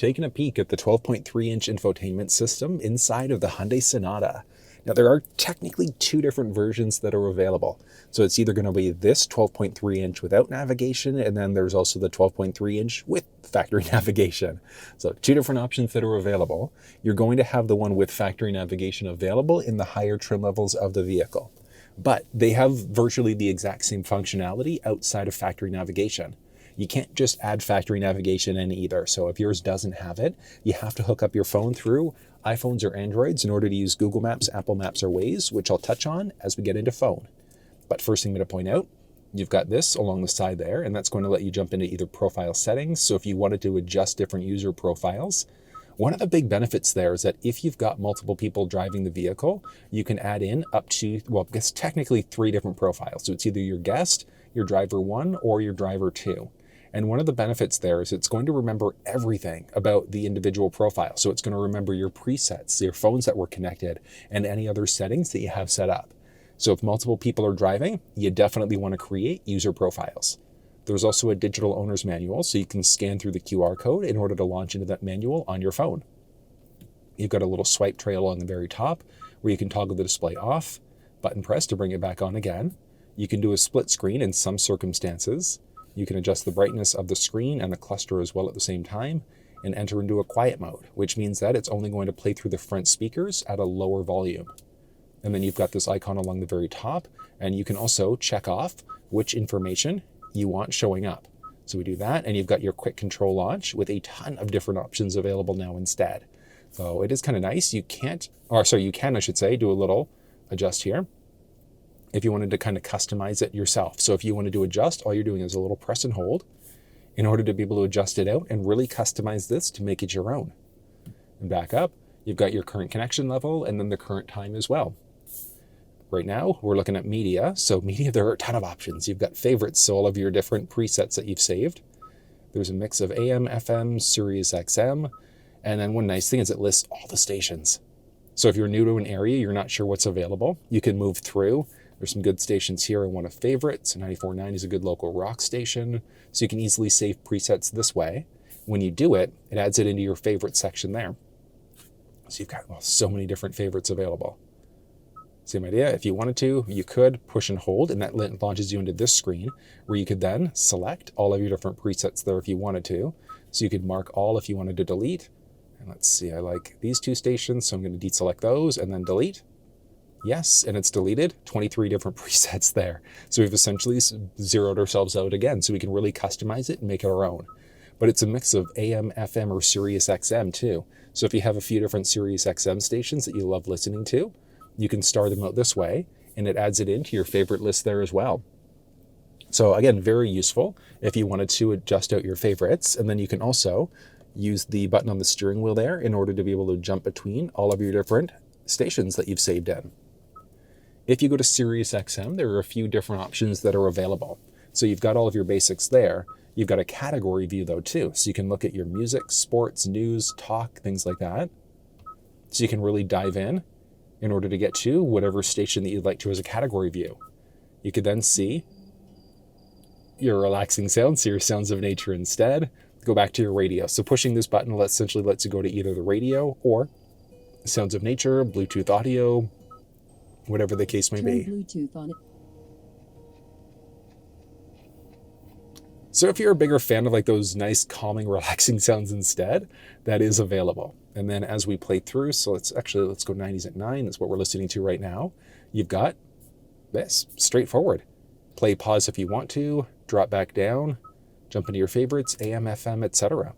taking a peek at the 12.3-inch infotainment system inside of the Hyundai Sonata. Now, there are technically two different versions that are available. So it's either going to be this 12.3-inch without navigation, and then there's also the 12.3-inch with factory navigation. So two different options that are available. You're going to have the one with factory navigation available in the higher trim levels of the vehicle. But they have virtually the exact same functionality outside of factory navigation. You can't just add factory navigation in either. So if yours doesn't have it, you have to hook up your phone through iPhones or Androids in order to use Google Maps, Apple Maps, or Waze, which I'll touch on as we get into phone. But first thing I'm going to point out, you've got this along the side there, and that's going to let you jump into either profile settings. So if you wanted to adjust different user profiles, one of the big benefits there is that if you've got multiple people driving the vehicle, you can add in up to, well, it's technically 3 different profiles. So it's either your guest, your driver 1, or your driver 2. And one of the benefits there is it's going to remember everything about the individual profile. So it's going to remember your presets, your phones that were connected, and any other settings that you have set up. So if multiple people are driving, you definitely want to create user profiles. There's also a digital owner's manual, so you can scan through the QR code in order to launch into that manual on your phone. You've got a little swipe trail on the very top where you can toggle the display off, button press to bring it back on again. You can do a split screen in some circumstances. You can adjust the brightness of the screen and the cluster as well at the same time, and enter into a quiet mode, which means that it's only going to play through the front speakers at a lower volume. And then you've got this icon along the very top, and you can also check off which information you want showing up. So we do that, and you've got your quick control launch with a ton of different options available now instead. So it is kind of nice. You can, I should say, do a little adjust here if you wanted to kind of customize it yourself. So if you wanted to adjust, all you're doing is a little press and hold in order to be able to adjust it out and really customize this to make it your own. And back up, you've got your current connection level and then the current time as well. Right now, we're looking at media. So media, there are a ton of options. You've got favorites, so all of your different presets that you've saved. There's a mix of AM, FM, SiriusXM, and then one nice thing is it lists all the stations. So if you're new to an area, you're not sure what's available, you can move through. There's some good stations here. I want a favorite. So 94.9 is a good local rock station. So you can easily save presets this way. When you do it, it adds it into your favorite section there. So you've got so many different favorites available. Same idea. If you wanted to, you could push and hold, and that launches you into this screen where you could then select all of your different presets there if you wanted to. So you could mark all if you wanted to delete. And let's see, I like these 2 stations, so I'm going to deselect those and then delete. Yes, and it's deleted 23 different presets there. So we've essentially zeroed ourselves out again, so we can really customize it and make it our own. But it's a mix of AM, FM, or SiriusXM too. So if you have a few different SiriusXM stations that you love listening to, you can star them out this way, and it adds it into your favorite list there as well. So again, very useful if you wanted to adjust out your favorites. And then you can also use the button on the steering wheel there in order to be able to jump between all of your different stations that you've saved in. If you go to SiriusXM, there are a few different options that are available. So you've got all of your basics there. You've got a category view though too. So you can look at your music, sports, news, talk, things like that. So you can really dive in order to get to whatever station that you'd like to as a category view. You could then see your relaxing sounds, so your sounds of nature instead. Go back to your radio. So pushing this button essentially lets you go to either the radio or sounds of nature, Bluetooth audio, whatever the case may be. Bluetooth on it. So if you're a bigger fan of like those nice, calming, relaxing sounds instead, that is available. And then as we play through, so let's go 90s at 9. That's what we're listening to right now. You've got this, straightforward. Play, pause if you want to, drop back down, jump into your favorites, AM, FM, etc.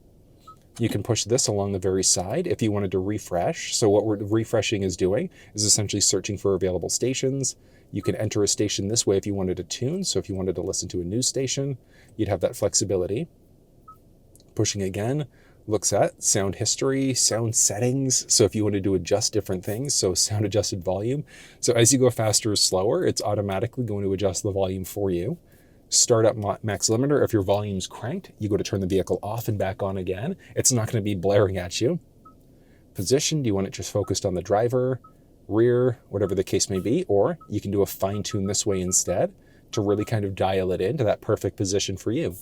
You can push this along the very side if you wanted to refresh. So what we're refreshing is doing is essentially searching for available stations. You can enter a station this way if you wanted to tune. So if you wanted to listen to a news station, you'd have that flexibility. Pushing again looks at sound history, sound settings. So if you wanted to adjust different things, so sound adjusted volume. So as you go faster or slower, it's automatically going to adjust the volume for you. Start up max limiter. If your volume's cranked, you go to turn the vehicle off and back on again. It's not going to be blaring at you. Position, do you want it just focused on the driver, rear, whatever the case may be, or you can do a fine tune this way instead to really kind of dial it into that perfect position for you.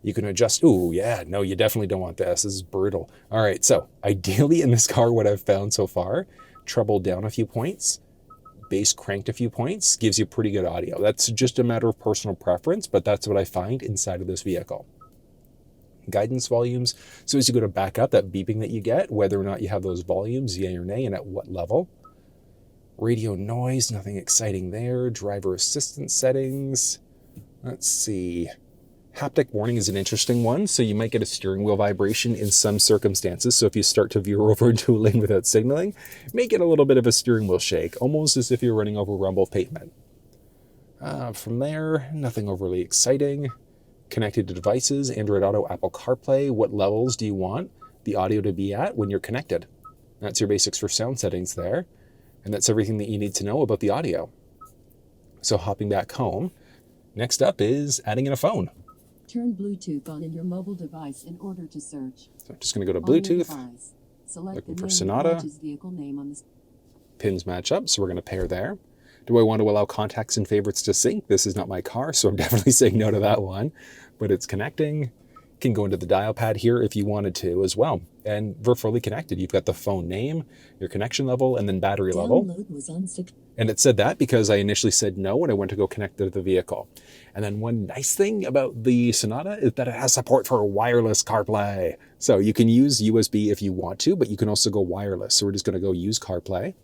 You can adjust. Ooh, yeah, no, you definitely don't want this. This is brutal. All right, so ideally in this car, what I've found so far, treble down a few points, bass cranked a few points, gives you pretty good audio. That's just a matter of personal preference, but that's what I find inside of this vehicle. Guidance volumes. So as you go to back up, that beeping that you get, whether or not you have those volumes, yay or nay, and at what level. Radio noise, nothing exciting there. Driver assistance settings. Let's see. Haptic warning is an interesting one. So you might get a steering wheel vibration in some circumstances. So if you start to veer over into a lane without signaling, you may get a little bit of a steering wheel shake, almost as if you're running over rumble pavement. From there, nothing overly exciting. Connected to devices, Android Auto, Apple CarPlay. What levels do you want the audio to be at when you're connected? That's your basics for sound settings there. And that's everything that you need to know about the audio. So hopping back home, next up is adding in a phone. Turn Bluetooth on in your mobile device in order to search. So I'm just going to go to Bluetooth, looking for Sonata. Vehicle name on this. Pins match up, so we're going to pair there. Do I want to allow contacts and favorites to sync? This is not my car, so I'm definitely saying no to that one. But it's connecting. You can go into the dial pad here if you wanted to as well. And we're fully connected. You've got the phone name, your connection level, and then battery level. And it said that because I initially said no when I went to go connect to the vehicle. And then one nice thing about the Sonata is that it has support for wireless CarPlay. So you can use USB if you want to, but you can also go wireless. So we're just going to go use CarPlay.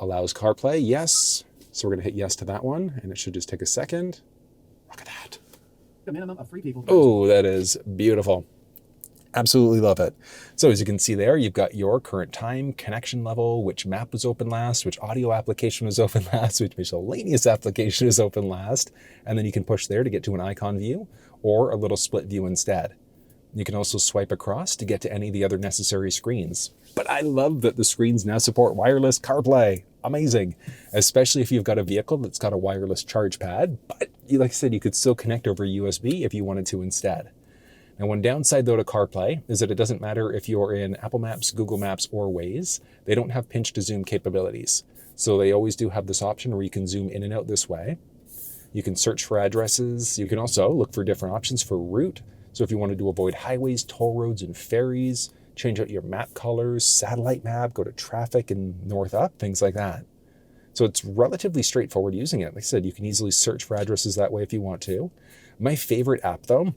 Allows CarPlay, yes. So we're going to hit yes to that one, and it should just take a second. Look at that. A minimum of 3 people. Oh, that is beautiful. Absolutely love it. So as you can see there, you've got your current time, connection level, which map was open last, which audio application was open last, which miscellaneous application is open last, and then you can push there to get to an icon view or a little split view instead. You can also swipe across to get to any of the other necessary screens. But I love that the screens now support wireless CarPlay. Amazing. Especially if you've got a vehicle that's got a wireless charge pad. But like I said, you could still connect over USB if you wanted to instead. Now, one downside though to CarPlay is that it doesn't matter if you're in Apple Maps, Google Maps, or Waze. They don't have pinch to zoom capabilities. So they always do have this option where you can zoom in and out this way. You can search for addresses. You can also look for different options for route. So if you wanted to avoid highways, toll roads, and ferries, change out your map colors, satellite map, go to traffic and north up, things like that. So it's relatively straightforward using it. Like I said, you can easily search for addresses that way if you want to. My favorite app though,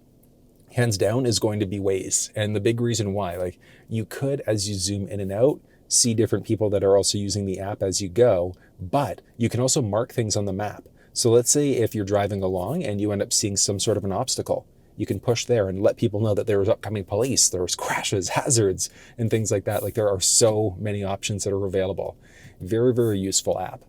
hands down, is going to be Waze. And the big reason why, like you could, as you zoom in and out, see different people that are also using the app as you go, but you can also mark things on the map. So let's say if you're driving along and you end up seeing some sort of an obstacle, you can push there and let people know that there was upcoming police, there was crashes, hazards, and things like that. Like there are so many options that are available. Very, very useful app.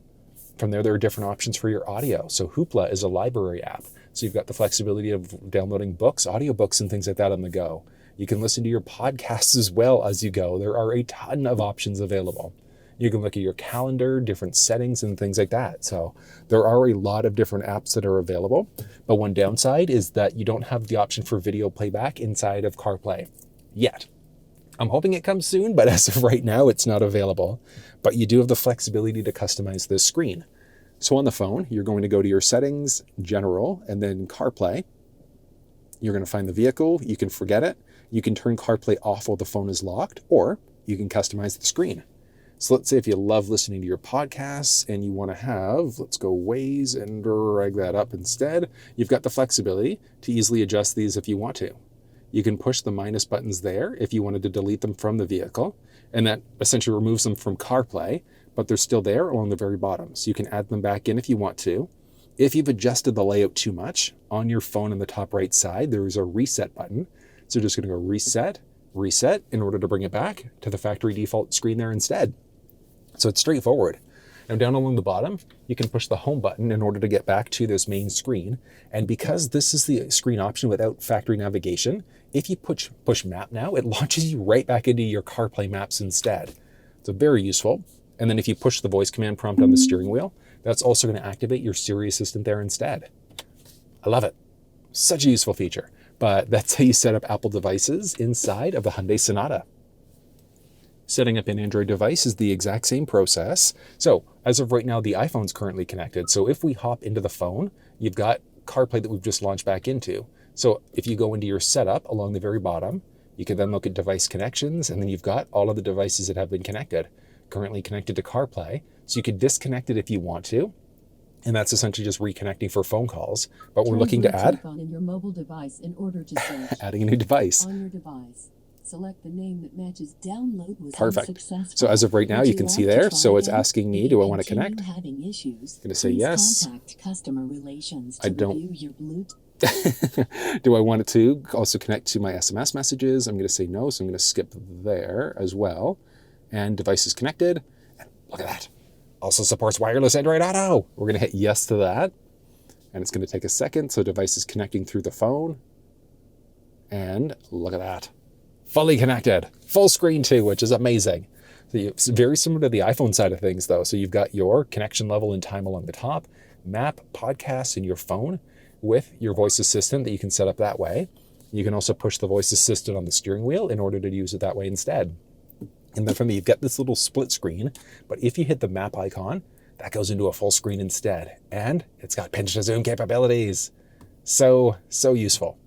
From there are different options for your audio. So Hoopla is a library app. So you've got the flexibility of downloading books, audiobooks, and things like that on the go. You can listen to your podcasts as well as you go. There are a ton of options available. You can look at your calendar, different settings, and things like that. So there are a lot of different apps that are available. But one downside is that you don't have the option for video playback inside of CarPlay yet. I'm hoping it comes soon, but as of right now, it's not available. But you do have the flexibility to customize this screen. So on the phone, you're going to go to your settings, general, and then CarPlay. You're going to find the vehicle. You can forget it. You can turn CarPlay off while the phone is locked, or you can customize the screen. So let's say if you love listening to your podcasts and you want to have, let's go Waze and drag that up instead. You've got the flexibility to easily adjust these if you want to. You can push the minus buttons there if you wanted to delete them from the vehicle, and that essentially removes them from CarPlay, but they're still there along the very bottom. So you can add them back in if you want to. If you've adjusted the layout too much, on your phone in the top right side, there is a reset button. So just going to go reset, reset in order to bring it back to the factory default screen there instead. So it's straightforward. Now down along the bottom, you can push the home button in order to get back to this main screen. And because this is the screen option without factory navigation, if you push map now, it launches you right back into your CarPlay maps instead. So very useful. And then if you push the voice command prompt on the steering wheel, that's also going to activate your Siri assistant there instead. I love it. Such a useful feature. But that's how you set up Apple devices inside of the Hyundai Sonata. Setting up an Android device is the exact same process. So as of right now, the iPhone's currently connected. So if we hop into the phone, you've got CarPlay that we've just launched back into. So if you go into your setup along the very bottom, you can then look at device connections, and then you've got all of the devices that have been connected, currently connected to CarPlay. So you could disconnect it if you want to, and that's essentially just reconnecting for phone calls. But we're looking to add on in your mobile device in order to search. adding a new device. On your device, select the name that matches. Download was Perfect. unsuccessful. So as of right now, Would you can like see to there. try So it's again? asking me, If do you I want to continue connect? having issues, I'm going to say please yes. Contact customer relations I to don't- review your Bluetooth. Do I want it to also connect to my SMS messages? I'm going to say no, so I'm going to skip there as well. And device is connected. And look at that. Also supports wireless Android Auto. We're going to hit yes to that. And it's going to take a second. So device is connecting through the phone. And look at that. Fully connected. Full screen too, which is amazing. So it's very similar to the iPhone side of things though. So you've got your connection level and time along the top, map, podcasts, and your phone with your voice assistant that you can set up that way. You can also push the voice assistant on the steering wheel in order to use it that way instead. And then from there, you've got this little split screen, but if you hit the map icon, that goes into a full screen instead. And it's got pinch to zoom capabilities. So useful.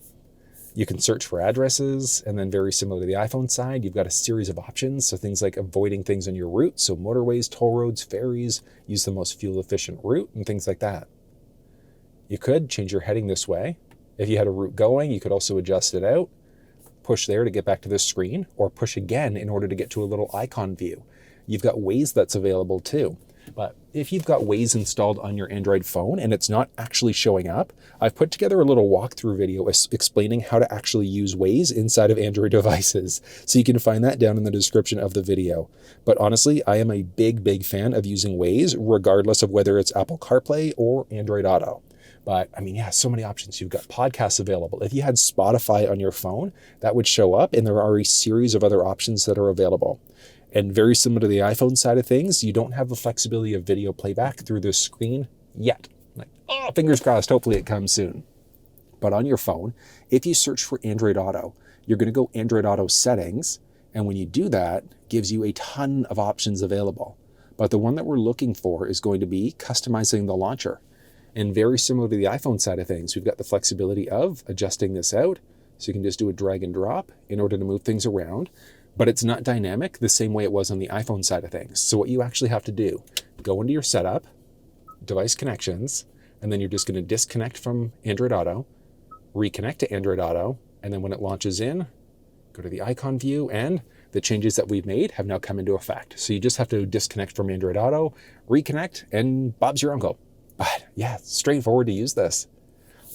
You can search for addresses, and then very similar to the iPhone side, you've got a series of options. So things like avoiding things on your route. So motorways, toll roads, ferries, use the most fuel efficient route and things like that. You could change your heading this way. If you had a route going, you could also adjust it out, push there to get back to this screen, or push again in order to get to a little icon view. You've got Waze that's available too. But if you've got Waze installed on your Android phone and it's not actually showing up, I've put together a little walkthrough video explaining how to actually use Waze inside of Android devices. So you can find that down in the description of the video. But honestly, I am a big fan of using Waze, regardless of whether it's Apple CarPlay or Android Auto. But I mean, yeah, so many options. You've got podcasts available. If you had Spotify on your phone, that would show up, and there are a series of other options that are available. And very similar to the iPhone side of things, you don't have the flexibility of video playback through this screen yet. Like, oh, fingers crossed, hopefully it comes soon. But on your phone, if you search for Android Auto, you're going to go Android Auto settings. And when you do that, it gives you a ton of options available. But the one that we're looking for is going to be customizing the launcher. And very similar to the iPhone side of things, we've got the flexibility of adjusting this out. So you can just do a drag and drop in order to move things around. But it's not dynamic the same way it was on the iPhone side of things. So what you actually have to do, go into your setup, device connections, and then you're just going to disconnect from Android Auto, reconnect to Android Auto, and then when it launches in, go to the icon view, and the changes that we've made have now come into effect. So you just have to disconnect from Android Auto, reconnect, and Bob's your uncle. But yeah, it's straightforward to use this.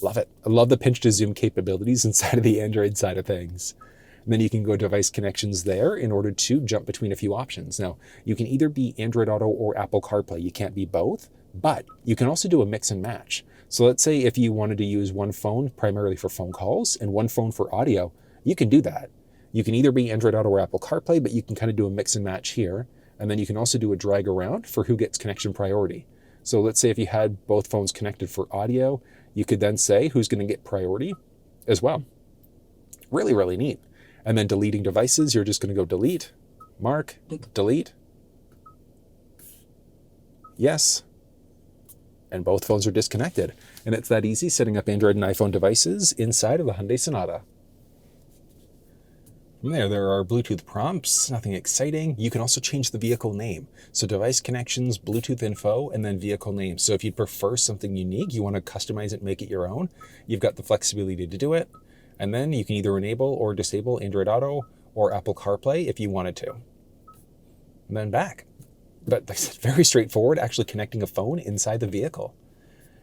Love it. I love the pinch to zoom capabilities inside of the Android side of things. And then you can go device connections there in order to jump between a few options. Now, you can either be Android Auto or Apple CarPlay. You can't be both, but you can also do a mix and match. So let's say if you wanted to use one phone primarily for phone calls and one phone for audio, you can do that. You can either be Android Auto or Apple CarPlay, but you can kind of do a mix and match here. And then you can also do a drag around for who gets connection priority. So let's say if you had both phones connected for audio, you could then say who's going to get priority as well. Really neat. And then deleting devices, you're just going to go delete, mark, delete, yes, and both phones are disconnected. And it's that easy setting up Android and iPhone devices inside of the Hyundai Sonata. From there are Bluetooth prompts, nothing exciting. You can also change the vehicle name. So device connections, Bluetooth info, and then vehicle name. So if you'd prefer something unique, you want to customize it, make it your own, you've got the flexibility to do it. And then you can either enable or disable Android Auto or Apple CarPlay if you wanted to. And then back. But like I said, very straightforward, actually connecting a phone inside the vehicle.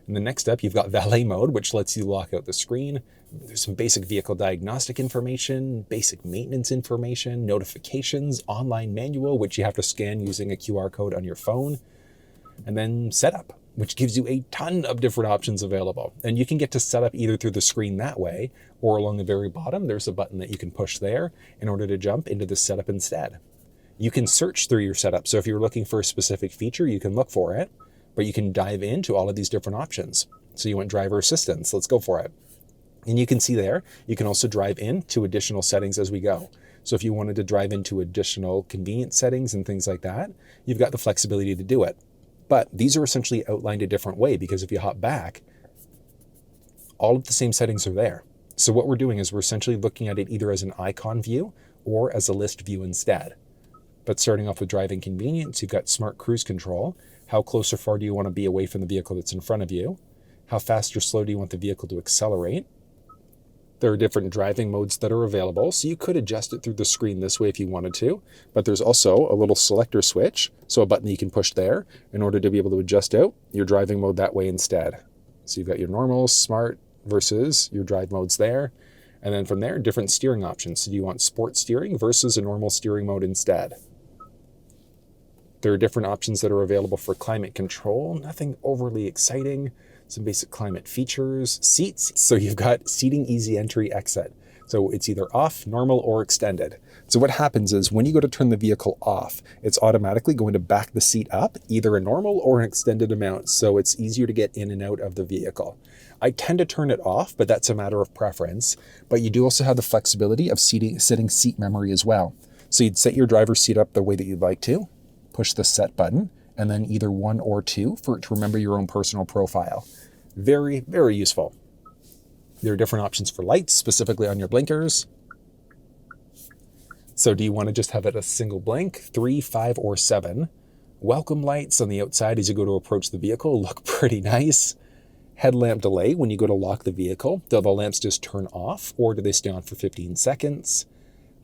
And the next step, you've got valet mode, which lets you lock out the screen. There's some basic vehicle diagnostic information, basic maintenance information, notifications, online manual, which you have to scan using a QR code on your phone, and then setup, which gives you a ton of different options available. And you can get to setup either through the screen that way, or along the very bottom, there's a button that you can push there in order to jump into the setup instead. You can search through your setup. So if you're looking for a specific feature, you can look for it, but you can dive into all of these different options. So you want driver assistance, let's go for it. And you can see there, you can also drive into additional settings as we go. So if you wanted to drive into additional convenience settings and things like that, you've got the flexibility to do it. But these are essentially outlined a different way because if you hop back, all of the same settings are there. So what we're doing is we're essentially looking at it either as an icon view or as a list view instead. But starting off with driving convenience, you've got smart cruise control. How close or far do you want to be away from the vehicle that's in front of you? How fast or slow do you want the vehicle to accelerate? There are different driving modes that are available, so you could adjust it through the screen this way if you wanted to, but there's also a little selector switch, so a button that you can push there in order to be able to adjust out your driving mode that way instead. So you've got your normal, smart versus your drive modes there, and then from there, different steering options. So do you want sport steering versus a normal steering mode instead? There are different options that are available for climate control, nothing overly exciting. Some basic climate features, seats. So you've got seating easy entry exit. So it's either off, normal, or extended. So what happens is when you go to turn the vehicle off, it's automatically going to back the seat up, either a normal or an extended amount. So it's easier to get in and out of the vehicle. I tend to turn it off, but that's a matter of preference. But you do also have the flexibility of setting seat memory as well. So you'd set your driver's seat up the way that you'd like to, push the set button, and then either 1 or 2 for it to remember your own personal profile. Very, very useful. There are different options for lights, specifically on your blinkers. So do you want to just have it a single blink, 3, 5, or 7? Welcome lights on the outside as you go to approach the vehicle look pretty nice. Headlamp delay when you go to lock the vehicle. Do the lamps just turn off or do they stay on for 15 seconds?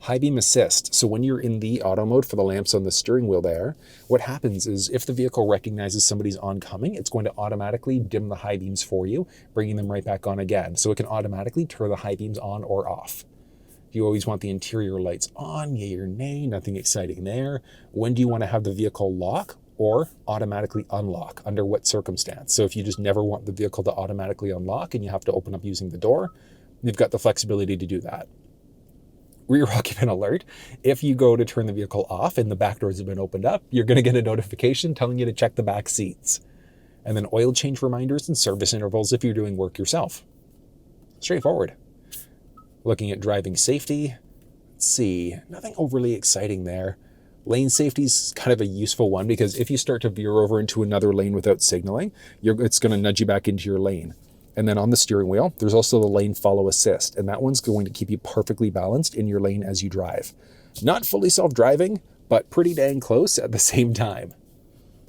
High beam assist. So when you're in the auto mode for the lamps on the steering wheel there, what happens is if the vehicle recognizes somebody's oncoming, it's going to automatically dim the high beams for you, bringing them right back on again. So it can automatically turn the high beams on or off. You always want the interior lights on, yay or nay, nothing exciting there. When do you want to have the vehicle lock or automatically unlock? Under what circumstance? So if you just never want the vehicle to automatically unlock and you have to open up using the door, you've got the flexibility to do that. Rear occupant alert. If you go to turn the vehicle off and the back doors have been opened up, you're going to get a notification telling you to check the back seats. And then oil change reminders and service intervals if you're doing work yourself. Straightforward. Looking at driving safety. Let's see, nothing overly exciting there. Lane safety is kind of a useful one because if you start to veer over into another lane without signaling, it's going to nudge you back into your lane. And then on the steering wheel, there's also the lane follow assist, and that one's going to keep you perfectly balanced in your lane as you drive. Not fully self-driving, but pretty dang close at the same time.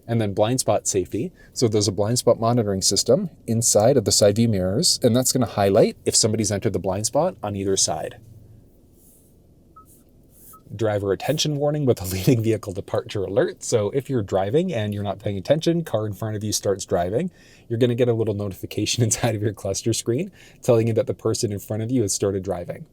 And then blind spot safety. So there's a blind spot monitoring system inside of the side view mirrors, and that's going to highlight if somebody's entered the blind spot on either side. Driver attention warning with a leading vehicle departure alert. So if you're driving and you're not paying attention, car in front of you starts driving, you're going to get a little notification inside of your cluster screen telling you that the person in front of you has started driving.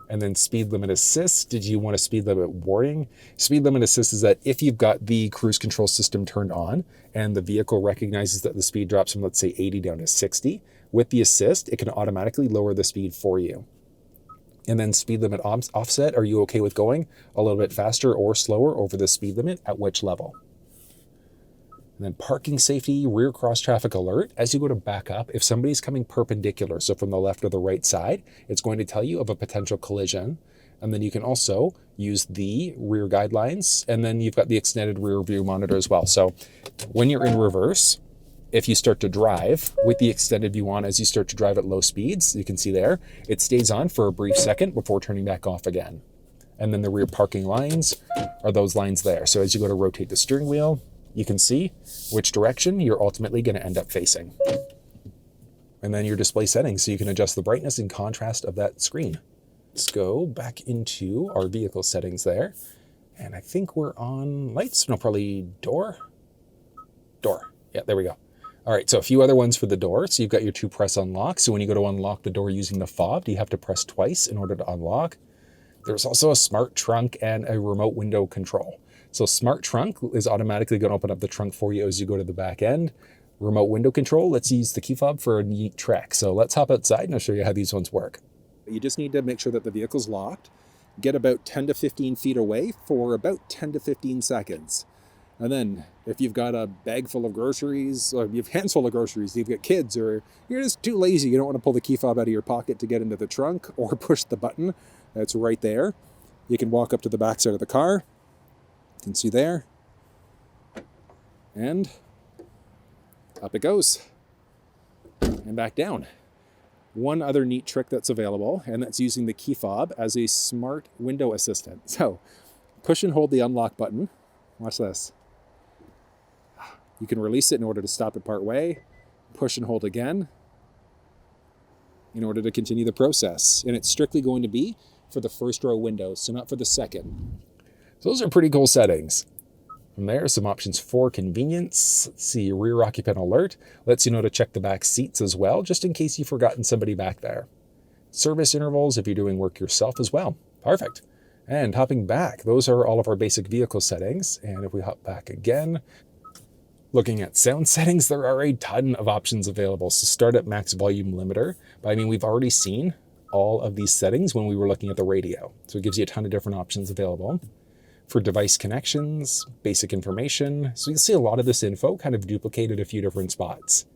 And then speed limit assist. Did you want a speed limit warning? Speed limit assist is that if you've got the cruise control system turned on and the vehicle recognizes that the speed drops from, let's say, 80 down to 60, with the assist, it can automatically lower the speed for you. And then speed limit offset. Are you okay with going a little bit faster or slower over the speed limit? At which level? And then parking safety, rear cross traffic alert. As you go to back up, if somebody's coming perpendicular, so from the left or the right side, it's going to tell you of a potential collision. And then you can also use the rear guidelines. And then you've got the extended rear view monitor as well. So when you're in reverse, if you start to drive with the extended view on as you start to drive at low speeds, you can see there, it stays on for a brief second before turning back off again. And then the rear parking lines are those lines there. So as you go to rotate the steering wheel, you can see which direction you're ultimately going to end up facing. And then your display settings, so you can adjust the brightness and contrast of that screen. Let's go back into our vehicle settings there. And I think we're on lights. No, probably door. Yeah, there we go. All right, so a few other ones for the door. So you've got your 2 press unlock. So when you go to unlock the door using the fob, you have to press twice in order to unlock. There's also a smart trunk and a remote window control. So smart trunk is automatically going to open up the trunk for you as you go to the back end. Remote window control, let's use the key fob for a neat trick. So let's hop outside and I'll show you how these ones work. You just need to make sure that the vehicle's locked. Get about 10 to 15 feet away for about 10 to 15 seconds. And then if you've got a bag full of groceries, or you have hands full of groceries, you've got kids, or you're just too lazy, you don't want to pull the key fob out of your pocket to get into the trunk or push the button that's right there. You can walk up to the back side of the car. You can see there. And up it goes. And back down. one other neat trick that's available, and that's using the Keyfob as a smart window assistant. So push and hold the unlock button. Watch this. You can release it in order to stop it part way. Push and hold again in order to continue the process. And it's strictly going to be for the first row windows, so not for the second. So those are pretty cool settings. From there, some options for convenience. Let's see, rear occupant alert. Lets you know to check the back seats as well, just in case you've forgotten somebody back there. Service intervals if you're doing work yourself as well. Perfect. And hopping back, those are all of our basic vehicle settings. And if we hop back again, looking at sound settings, there are a ton of options available. So start at max volume limiter. But I mean, we've already seen all of these settings when we were looking at the radio. So it gives you a ton of different options available. For device connections, basic information. So you'll see a lot of this info kind of duplicated a few different spots.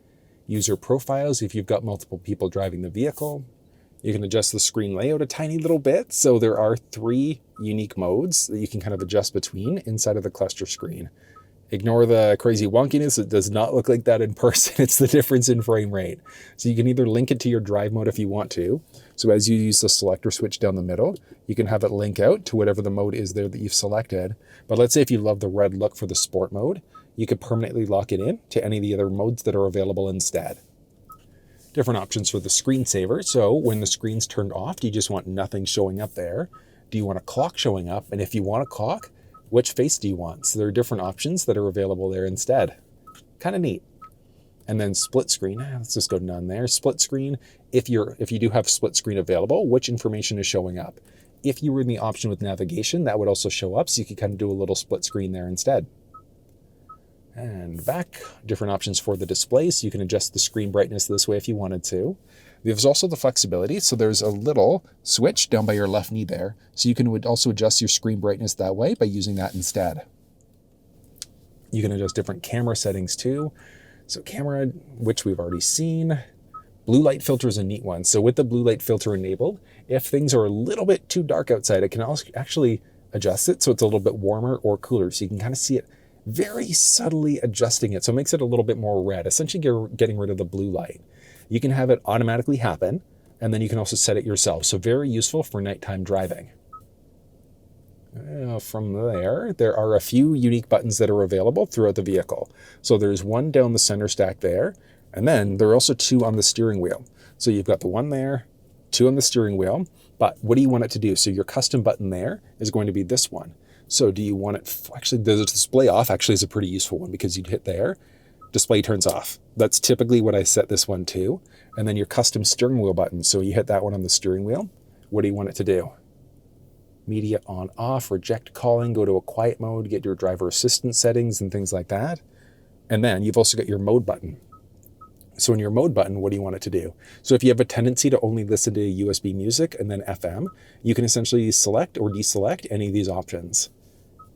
User profiles if you've got multiple people driving the vehicle. You can adjust the screen layout a tiny little bit. So there are 3 unique modes that you can kind of adjust between inside of the cluster screen. Ignore the crazy wonkiness. It does not look like that in person. It's the difference in frame rate. So you can either link it to your drive mode if you want to. So as you use the selector switch down the middle, you can have it link out to whatever the mode is there that you've selected. But let's say if you love the red look for the sport mode, you could permanently lock it in to any of the other modes that are available instead. Different options for the screensaver. So when the screen's turned off, do you just want nothing showing up there? Do you want a clock showing up? And if you want a clock, which face do you want? So there are different options that are available there instead. Kind of neat. And then split screen, let's just go none there. Split screen, if you do have split screen available, which information is showing up? If you were in the option with navigation, that would also show up, so you could kind of do a little split screen there instead. And back, different options for the display, so you can adjust the screen brightness this way if you wanted to. There's also the flexibility, so there's a little switch down by your left knee there, so you can also adjust your screen brightness that way by using that instead. You can adjust different camera settings too. So camera, which we've already seen. Blue light filter is a neat one. So with the blue light filter enabled, if things are a little bit too dark outside, it can also actually adjust it so it's a little bit warmer or cooler. So you can kind of see it very subtly adjusting it. So it makes it a little bit more red, essentially getting rid of the blue light. You can have it automatically happen, and then you can also set it yourself. So very useful for nighttime driving. From there are a few unique buttons that are available throughout the vehicle. So there's one down the center stack there, and then there are also 2 on the steering wheel. So you've got the one there, 2 on the steering wheel, but what do you want it to do? So your custom button there is going to be this one. So do you want it, actually the display off actually is a pretty useful one because you'd hit there, display turns off. That's typically what I set this one to. And then your custom steering wheel button. So you hit that one on the steering wheel. What do you want it to do? Media on off, reject calling, go to a quiet mode, get your driver assistance settings and things like that. And then you've also got your mode button. So in your mode button, what do you want it to do? So if you have a tendency to only listen to USB music and then FM, you can essentially select or deselect any of these options.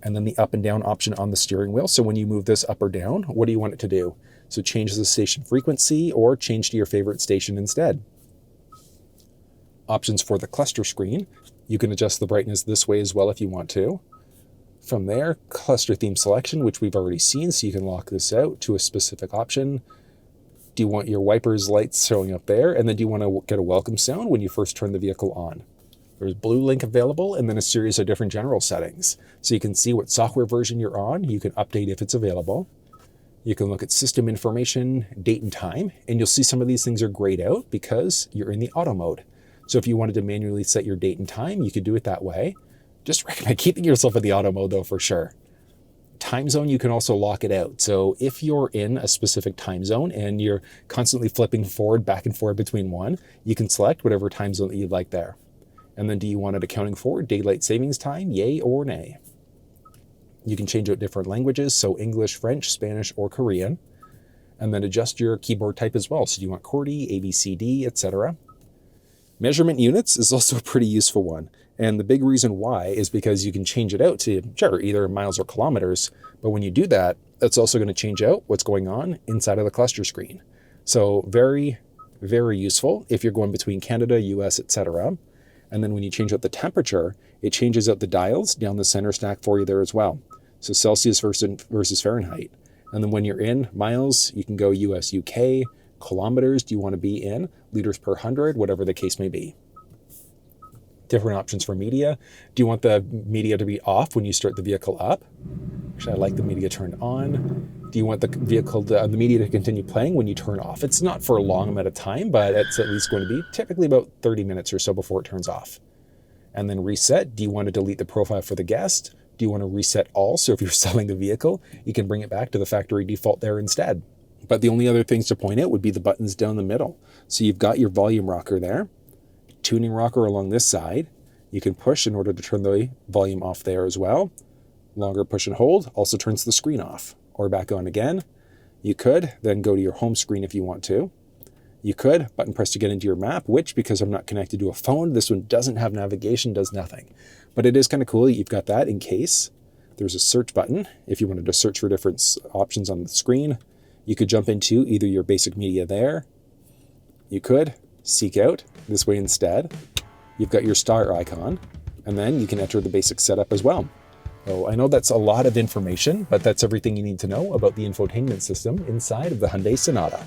And then the up and down option on the steering wheel. So when you move this up or down, what do you want it to do? So change the station frequency or change to your favorite station instead. Options for the cluster screen. You can adjust the brightness this way as well if you want to. From there, cluster theme selection, which we've already seen, so you can lock this out to a specific option. Do you want your wipers lights showing up there? And then do you want to get a welcome sound when you first turn the vehicle on? There's Blue Link available, and then a series of different general settings. So you can see what software version you're on. You can update if it's available. You can look at system information, date and time, and you'll see some of these things are grayed out because you're in the auto mode. So if you wanted to manually set your date and time, you could do it that way. Just recommend keeping yourself in the auto mode though, for sure. Time zone, you can also lock it out. So if you're in a specific time zone and you're constantly flipping back and forward between one, you can select whatever time zone that you'd like there. And then do you want it accounting for daylight savings time, yay or nay? You can change out different languages, so English, French, Spanish, or Korean. And then adjust your keyboard type as well. So do you want QWERTY, ABCD, etc.? Measurement units is also a pretty useful one. And the big reason why is because you can change it out to, sure, either miles or kilometers. But when you do that, that's also going to change out what's going on inside of the cluster screen. So very, very useful if you're going between Canada, US, etc. And then when you change out the temperature, it changes out the dials down the center stack for you there as well. So Celsius versus Fahrenheit. And then when you're in miles, you can go US, UK, kilometers do you want to be in, liters per 100, whatever the case may be. Different options for media. Do you want the media to be off when you start the vehicle up? Actually, I like the media turned on. Do you want the media to continue playing when you turn off? It's not for a long amount of time, but it's at least going to be typically about 30 minutes or so before it turns off. And then reset. Do you want to delete the profile for the guest? Do you want to reset all? So if you're selling the vehicle, you can bring it back to the factory default there instead. But the only other things to point out would be the buttons down the middle. So you've got your volume rocker there, tuning rocker along this side. You can push in order to turn the volume off there as well. Longer push and hold also turns the screen off or back on again. You could then go to your home screen if you want to. You could button press to get into your map, which, because I'm not connected to a phone, this one doesn't have navigation, does nothing. But it is kind of cool that you've got that in case. There's a search button if you wanted to search for different options on the screen. You could jump into either your basic media there. You could seek out this way instead. You've got your star icon, and then you can enter the basic setup as well. So I know that's a lot of information, but that's everything you need to know about the infotainment system inside of the Hyundai Sonata.